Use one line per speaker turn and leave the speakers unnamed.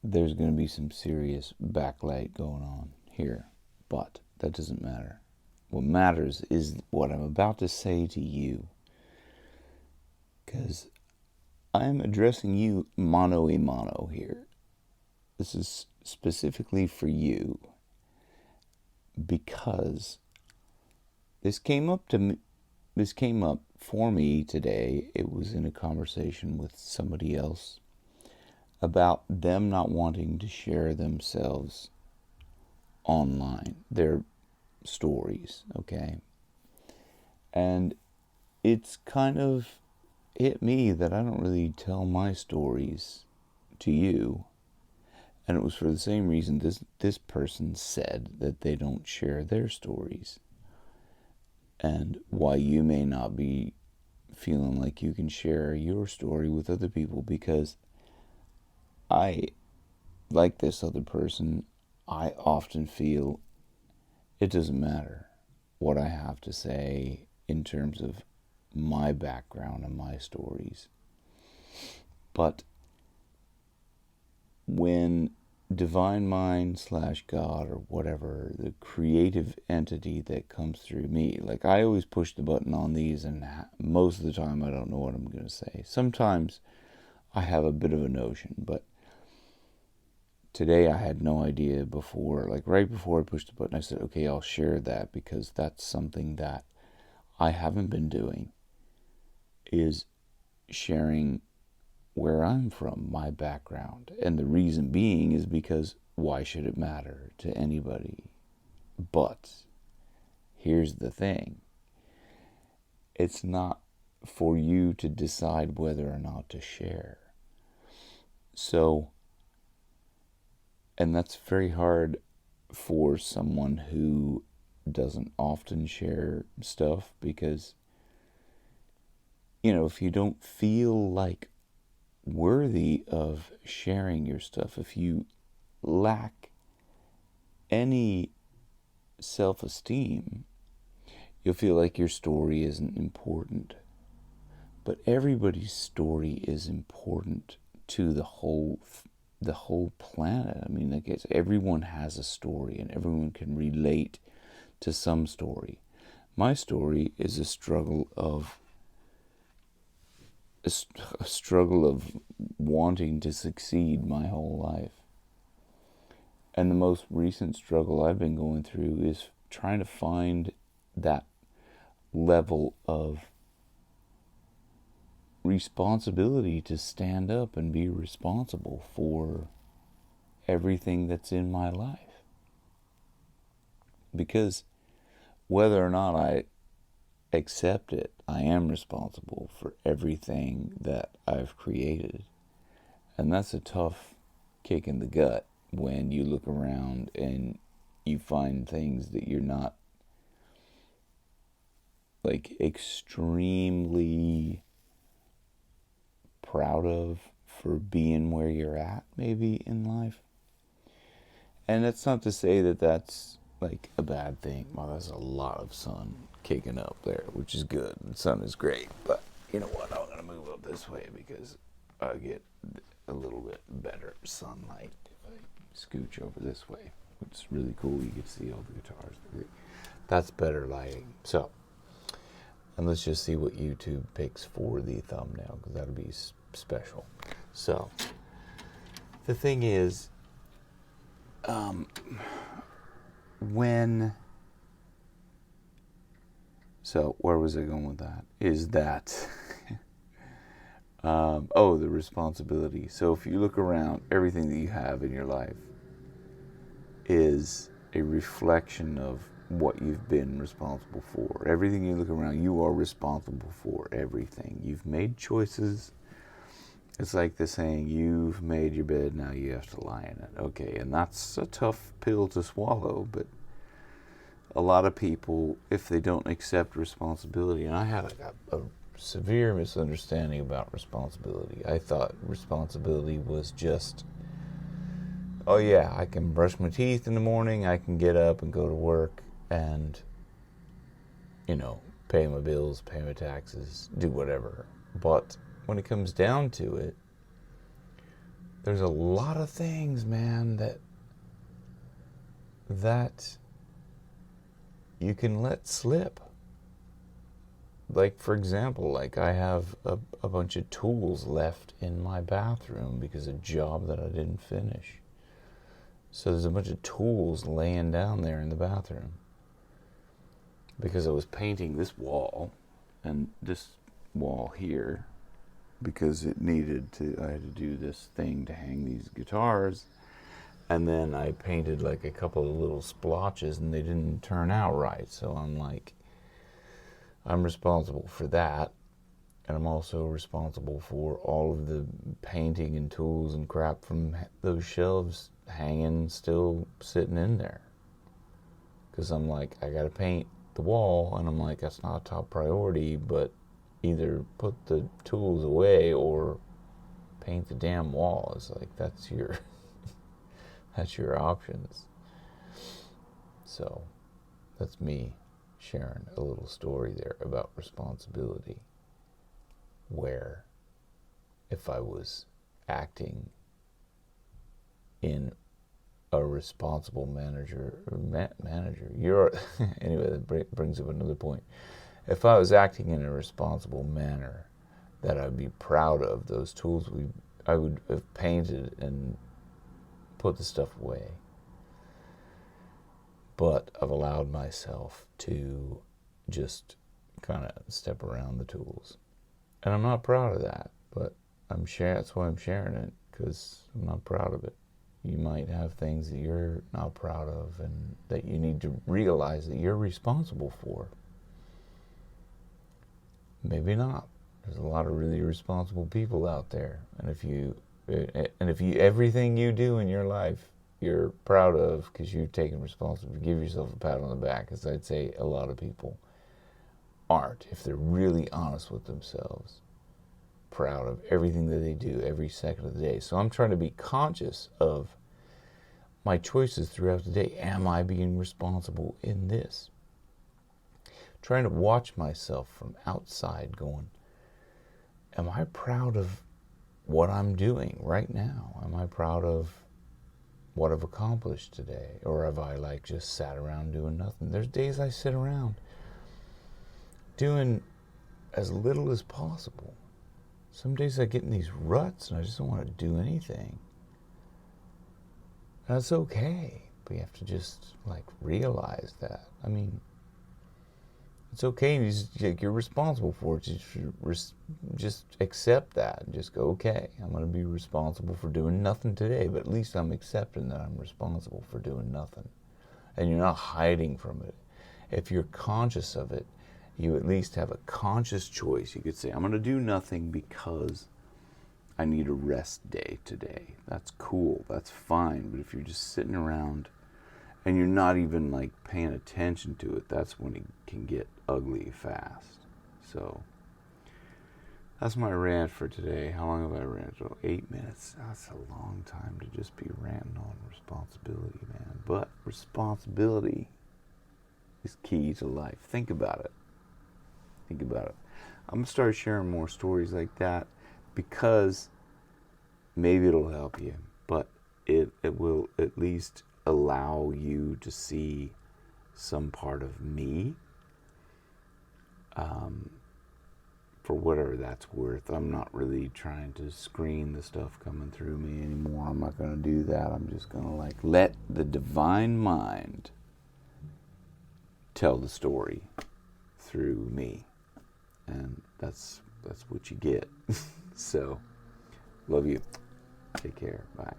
there's going to be some serious backlight going on here. But that doesn't matter. What matters is what I'm about to say to you. Because I'm addressing you mano a mano here. This is specifically for you because this came up to me, this came up for me today. It was in a conversation with somebody else about them not wanting to share themselves online, their stories, okay? And it's kind of hit me that I don't really tell my stories to you. And it was for the same reason this person said that they don't share their stories. And why you may not be feeling like you can share your story with other people, because I, like this other person, I often feel it doesn't matter what I have to say in terms of my background and my stories. But when divine mind slash God or whatever, the creative entity that comes through me, like I always push the button on these, and most of the time I don't know what I'm going to say. Sometimes I have a bit of a notion, but today I had no idea before. Like right before I pushed the button, I said, okay, I'll share that, because that's something that I haven't been doing, is sharing where I'm from, my background. And the reason being is because why should it matter to anybody? But here's the thing. It's not for you to decide whether or not to share. So, and that's very hard for someone who doesn't often share stuff, because, if you don't feel like worthy of sharing your stuff, if you lack any self-esteem, you'll feel like your story isn't important. But everybody's story is important to the whole planet. I mean, like, everyone has a story, and everyone can relate to some story. My story is a struggle of wanting to succeed my whole life. And the most recent struggle I've been going through is trying to find that level of responsibility to stand up and be responsible for everything that's in my life. Because whether or not I accept it, I am responsible for everything that I've created. And that's a tough kick in the gut when you look around and you find things that you're not, like, extremely proud of for being where you're at, maybe, in life. And that's not to say that that's like a bad thing. Well, there's a lot of sun kicking up there, which is good. The sun is great. But you know what? I'm going to move up this way because I get a little bit better sunlight if I scooch over this way, which is really cool. You can see all the guitars. That's better lighting. So, and let's just see what YouTube picks for the thumbnail, because that'll be special. So, the thing is, so where was I going with that? Is that, the responsibility. So if you look around, everything that you have in your life is a reflection of what you've been responsible for. Everything you look around, you are responsible for everything. You've made choices. It's like the saying, you've made your bed, now you have to lie in it. Okay, and that's a tough pill to swallow, but a lot of people, if they don't accept responsibility, and I had a severe misunderstanding about responsibility. I thought responsibility was just, oh yeah, I can brush my teeth in the morning, I can get up and go to work and, pay my bills, pay my taxes, do whatever. But when it comes down to it, there's a lot of things, man, that you can let slip. Like, for example, like I have a bunch of tools left in my bathroom because of a job that I didn't finish. So there's a bunch of tools laying down there in the bathroom because I was painting this wall and this wall here because it needed to, I had to do this thing to hang these guitars. And then I painted like a couple of little splotches and they didn't turn out right. So I'm like, I'm responsible for that. And I'm also responsible for all of the painting and tools and crap from those shelves hanging, still sitting in there. Because I'm like, I gotta paint the wall, and I'm like, that's not a top priority, but either put the tools away or paint the damn wall. It's like, that's your that's your options. So that's me sharing a little story there about responsibility, where if I was acting in a responsible manager, you're anyway, that brings up another point. If I was acting in a responsible manner that I'd be proud of, those tools I would have painted and put the stuff away. But I've allowed myself to just kind of step around the tools. And I'm not proud of that, but I'm sharing. That's why I'm sharing it, because I'm not proud of it. You might have things that you're not proud of and that you need to realize that you're responsible for. Maybe not. There's a lot of really responsible people out there. And if you everything you do in your life, you're proud of because you're taking responsibility, give yourself a pat on the back, because I'd say a lot of people aren't, if they're really honest with themselves, proud of everything that they do every second of the day. So I'm trying to be conscious of my choices throughout the day. Am I being responsible in this? Trying to watch myself from outside, going, am I proud of what I'm doing right now? Am I proud of what I've accomplished today? Or have I like just sat around doing nothing? There's days I sit around doing as little as possible. Some days I get in these ruts and I just don't want to do anything. That's okay, but you have to just like realize that. I mean, it's okay. You're responsible for it. Just accept that and just go, okay, I'm going to be responsible for doing nothing today, but at least I'm accepting that I'm responsible for doing nothing. And you're not hiding from it. If you're conscious of it, you at least have a conscious choice. You could say, I'm going to do nothing because I need a rest day today. That's cool. That's fine. But if you're just sitting around and you're not even like paying attention to it, that's when it can get ugly fast. So that's my rant for today. How long have I ranted? Oh, 8 minutes. That's a long time to just be ranting on responsibility, man. But responsibility is key to life. Think about it. Think about it. I'm going to start sharing more stories like that because maybe it'll help you, but it will at least allow you to see some part of me, for whatever that's worth. I'm not really trying to screen the stuff coming through me anymore. I'm not going to do that. I'm just going to like let the divine mind tell the story through me, and that's what you get. So love you. Take care. Bye.